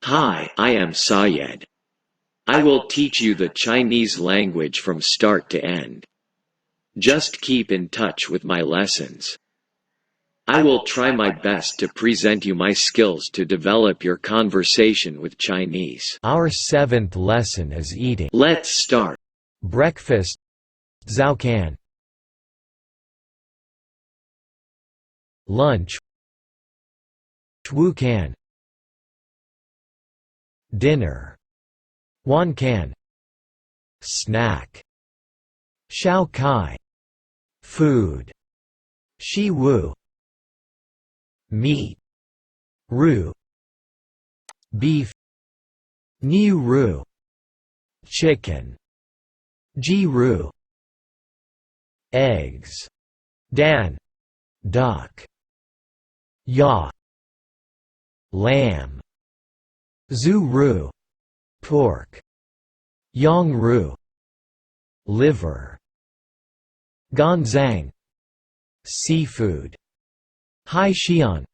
Hi, I am Syed. I will teach you the Chinese language from start to end. Just keep in touch with my lessons. I will try my best to present you my skills to develop your conversation with Chinese. Our seventh lesson is eating. Let's start. Breakfast. Zao can. Lunch. Wu can. Dinner. Wan can. Snack. Shao kai. Food. Shi wu. Meat. Ru. Beef. Niu ru. Chicken. Ji ru. Eggs. Dan. Duck. Ya. Lamb. Zhu ru. Pork. Yang ru. Liver. Ganzang. Seafood. Hai xian.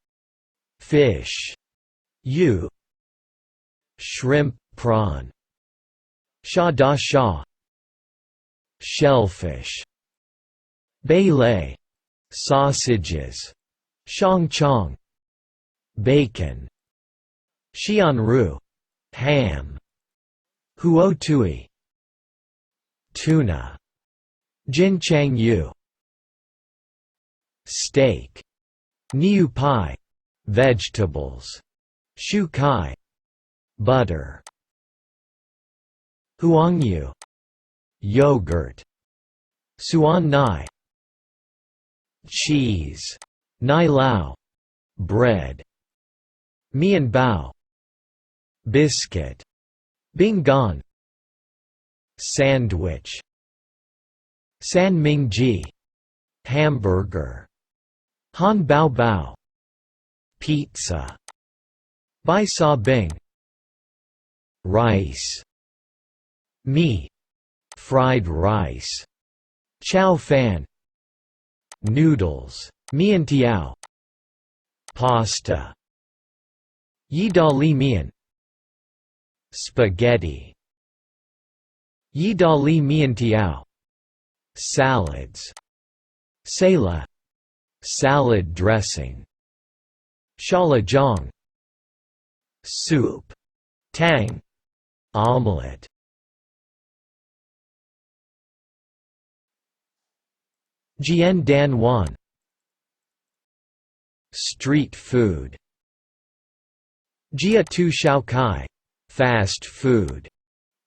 Fish. Yu. Shrimp, prawn. Sha da sha. Shellfish. Beilei. Sausages. Shangchong. Bacon. Xianru. Ham. Huo tui. Tuna. Jinchang yu. Steak. Niu pai. Vegetables. Shu kai. Butter. Huangyu. Yogurt. Suan nai. Cheese. Nai lao. Bread. Mian bao. Biscuit. Bingan. Sandwich. San ming ji. Hamburger. Han bao bao. Pizza. Bai sa bing. Rice. Mi. Fried rice. Chow fan. Noodles. Mian tiao. Pasta. Yi da li mian. Spaghetti. Yi da li mian tiao. Salads. Sela. Salad dressing. Shalajong. Soup. Tang. Omelette. Jian Dan Wan. Street food. Jia tu shao kai. Fast food.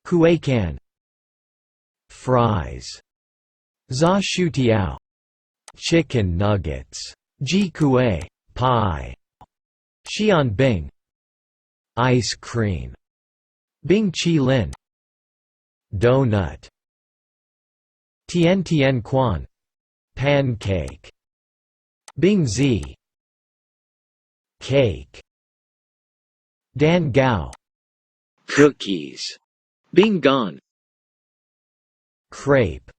Kuekan. Fries. Za shu tiao. Chicken nuggets. Ji kue. Pie. Xian bing. Ice cream. Bing chi lin. Donut. Tian tian quan. Pancake. Bing zi. Cake. Dan gao. Cookies. Bingan. Crepe.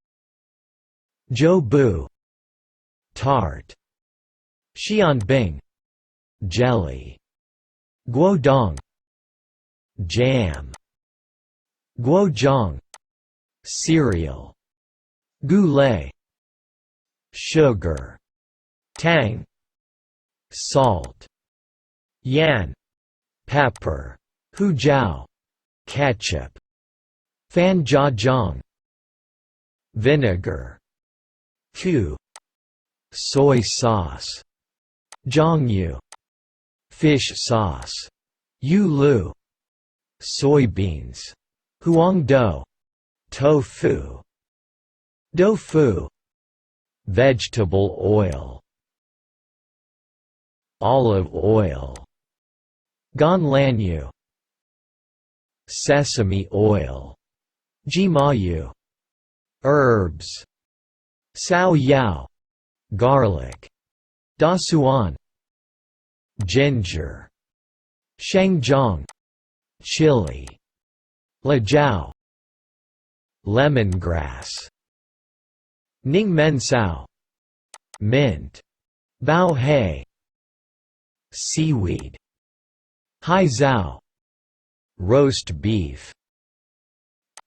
Zhou bu. Tart. Xian bing. Jelly. Guodong. Jam. Guozhong. Cereal. Goulet. Sugar. Tang. Salt. Yan. Pepper. Hujiao. Ketchup. Fan jia zhang. Vinegar. Q. Soy sauce. Zhangyu. Fish sauce. Yu lu. Soybeans. Huangdou. Tofu. Doufu. Vegetable oil. Olive oil. Ganlanyu. Sesame oil. Jimayu. Herbs. Sao yao. Garlic. Dasuan. Ginger. Shangjiang. Chili. Lajiao. Lemongrass. Ningmen sao. Mint. Bao hei. Seaweed. Hai zao. roast beef.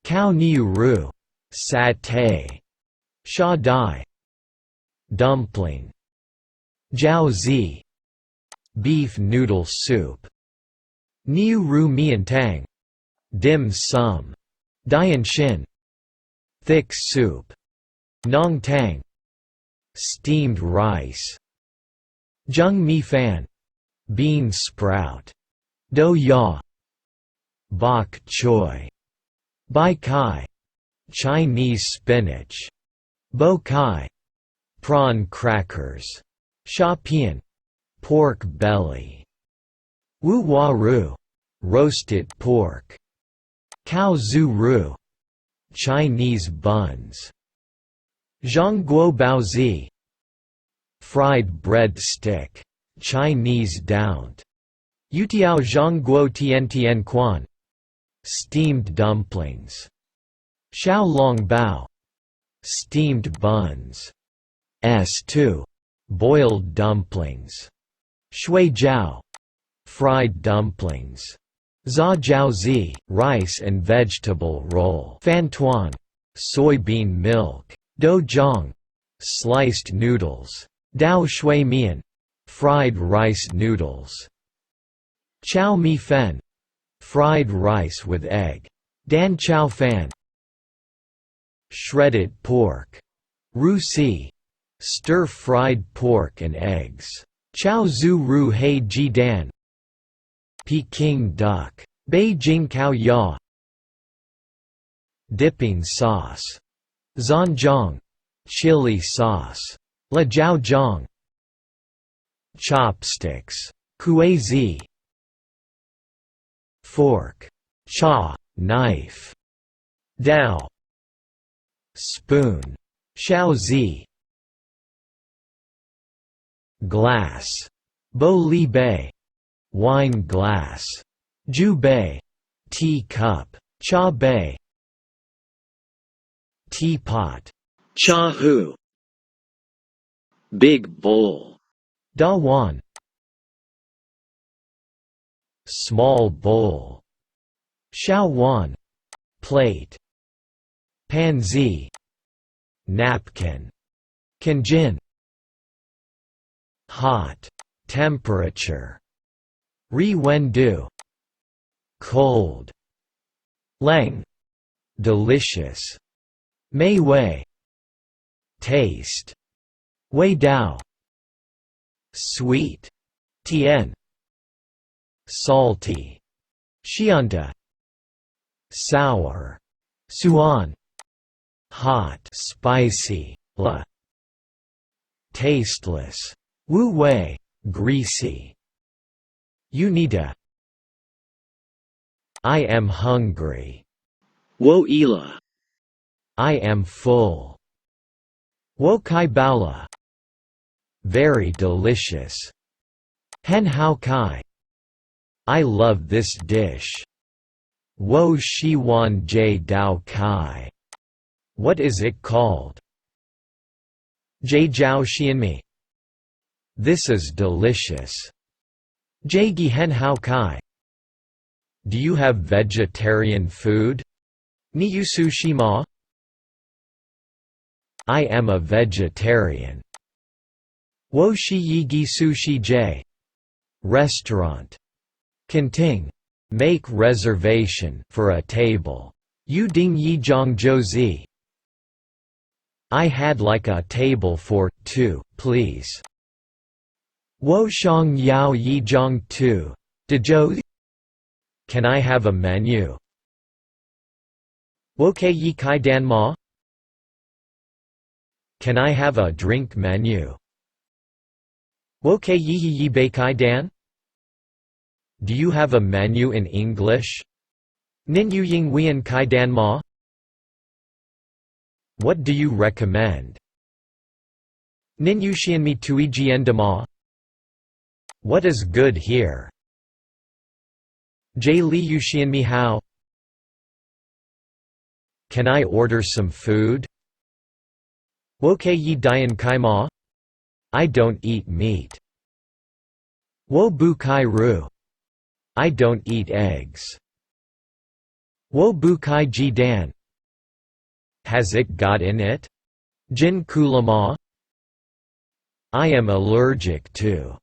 Cow niu ru, satay. Sha dai, dumpling. Jiao zi, beef noodle soup. Niu ru mian tang, dim sum. Dian shin, thick soup. Nong tang, steamed rice. Zheng mi fan, bean sprout. Do ya, bok choy. Bai kai, Chinese spinach. Bo kai, prawn crackers. Sha pian, pork belly. Wu wa ru, roasted pork. Cow zu ru, Chinese buns. Zhang guo bao zi, fried bread stick. Chinese dount. Yutiao zhang guo tian tian quan, steamed dumplings. Xiao long bao, steamed buns. S2, boiled dumplings. Shui jiao, fried dumplings. Za jiao zi, rice and vegetable roll. Fan tuan, soybean milk. Do jiang, sliced noodles. Dao shui mian, fried rice noodles. Chow mi fen, fried rice with egg. Dan chow fan, shredded pork. Ru si, stir-fried pork and eggs. Chow zu ru hei ji dan, Peking duck. Beijing cow ya, dipping sauce. Zanjiang, chili sauce. La jiao jiang, chopsticks. Kuei zi, fork. Cha, knife. Dao, spoon. Xiao zi, glass. Bo li bei, wine glass. Ju bei, tea cup. Cha bei, teapot. Cha hu, big bowl. Da wan, small bowl. Xiao wan, plate. Panzi, napkin. Kanjin, hot, temperature. Ri wen du, cold. Leng, delicious. Mei wei, taste. Wei dao, sweet. Tien, salty. Xianta, sour. Suan, hot, spicy. La, tasteless. Wu wei, greasy. Unita, I am hungry. Wo ila, I am full. Wo kai baola, very delicious. Hen hao kai, I love this dish. Wo shi wan jie dao kai, what is it called? Jie jiao xianmi, this is delicious. Jie gi hen hao kai, do you have vegetarian food? Ni yu sushi ma? I am a vegetarian. Wo shi yi gi sushi jie, restaurant. Conting, make reservation for a table. Yu ding yi zhang zhou zi, I had like a table for 2, please. Wo shang yao yi zhang 2, de zhou. Can I have a menu? Wo ke yi kai dan ma? Can I have a drink menu? Wo ke yi yi bei kai dan? Do you have a menu in English? Nin yu ying wian kai dan ma? What do you recommend? Nin yu xian mi tui jian de ma? What is good here? Jie li yu xian mi hao? Can I order some food? Wo ke yi dian kai ma? I don't eat meat. Wo bu kai ru? I don't eat eggs. Wo bu kai ji dan. Has it got in it? Jin kulama. I am allergic to.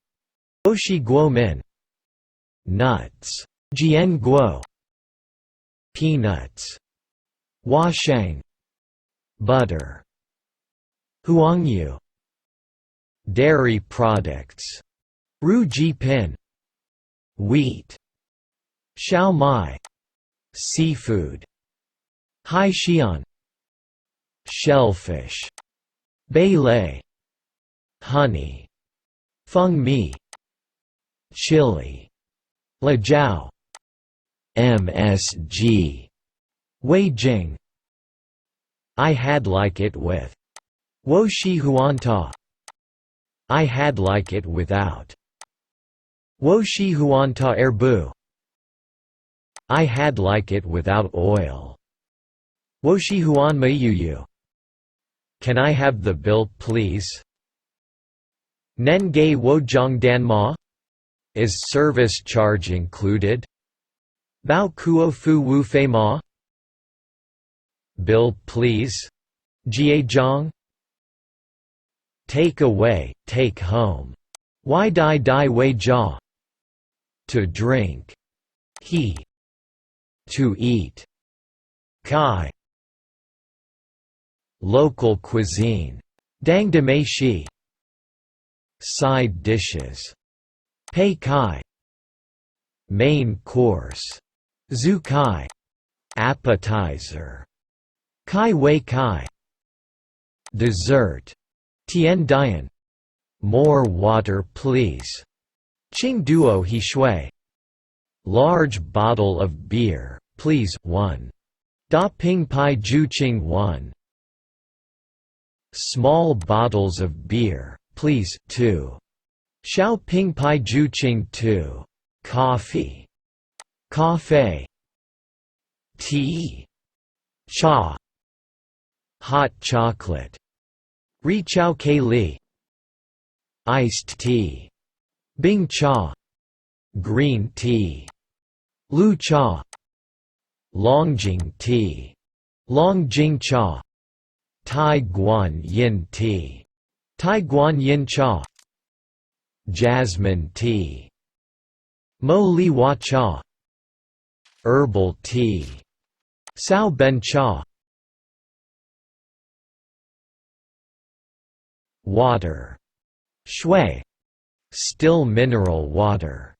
Wo shi guo min. Nuts. Jian guo. Peanuts. Hua sheng. Butter. Huangyu. Dairy products. Ru ji pin. Wheat. Xiao mai. Seafood. Hai xian. Shellfish. Bei lei. Honey. Feng mi. Chili. La jiao. MSG. Wei jing. I had like it with. Wo shi huanta. I had like it without. Wo shi huanta erbu. I had like it without oil. Wo shi huan mayuyu. Can I have the bill, please? Nen gei wo zhang dan ma? Is service charge included? Bao kuo fu wu fei ma? Bill, please? Jie zhang? Take away, take home. Why dai wei jia? To drink. He. To eat. Kai. Local cuisine. Dang de mei shi. Side dishes. Pei kai. Main course. Zhu kai. Appetizer. Kai wei kai. Dessert. Tian dian. More water please. Qing duo he shui. Large bottle of beer, please 1. Da ping pai ju qing 1. Small bottles of beer, please 2. Xiao ping pai ju qing 2. Coffee. Coffee. Tea. Cha. Hot chocolate. Ri chao ke li. Iced tea. Bing cha. Green tea. Lu cha. Longjing tea. Longjing cha. Tai guan yin tea. Tai guan yin cha. Jasmine tea. Mo li wa cha. Herbal tea. Sao ben cha. Water. Shui. Still mineral water.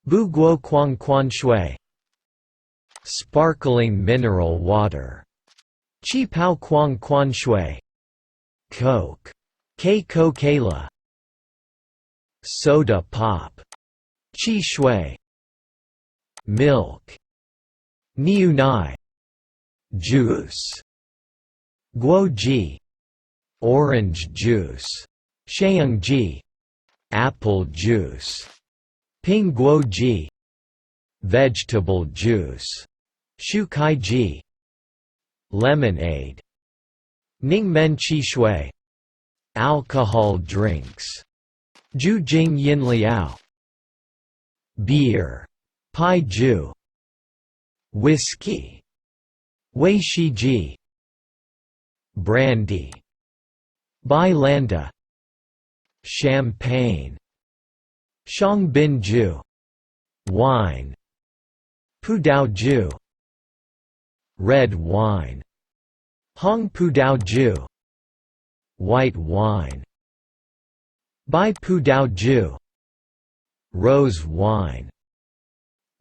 Bu guo quang quan shui. Sparkling mineral water. Qi pao quang quan shui. Coke. Ke Coca-Cola. Soda pop. Qi shui. Milk. Niu nai. Juice. Guo ji. Orange juice. Sheung ji. Apple juice. Ping guo ji. Vegetable juice. Shu kai ji. Lemonade. Ning men chi shui. Alcohol drinks. Ju jing yin liao. Beer. Pai ju. Whiskey. Wei shi ji. Brandy. Bai landa. Champagne. Shang bin ju. Wine. Pu dao ju. Red wine. Hong pu dao ju. White wine. Bai pu dao ju. Rose wine.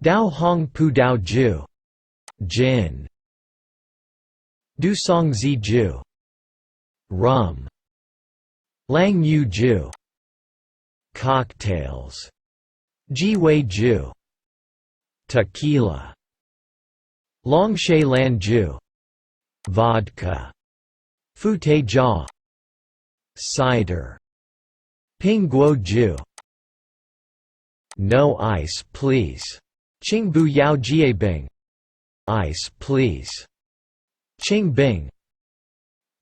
Dao hong pu dao ju. Gin. Du song zi ju. Rum. Lang yu ju. Cocktails. Ji wei ju. Tequila. Long shui lan ju. Vodka. Fute jia. Cider. Ping guo ju. No ice please. Qing bu yao jie bing. Ice please. Qing bing.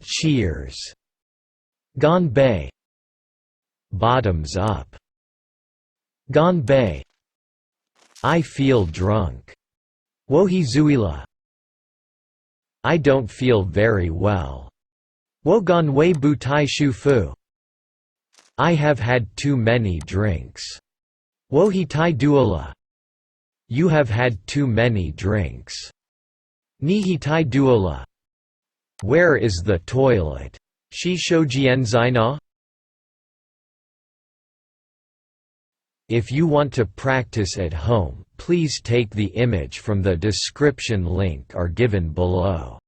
Cheers. Ganbei. Bottoms up. Ganbei. I feel drunk. Wohi zuila. I don't feel very well. 我刚胃不太舒服. I have had too many drinks. 我喝太多了. You have had too many drinks. 你喝太多了. Where is the toilet? 洗手间在哪? If you want to practice at home, please take the image from the description link or given below.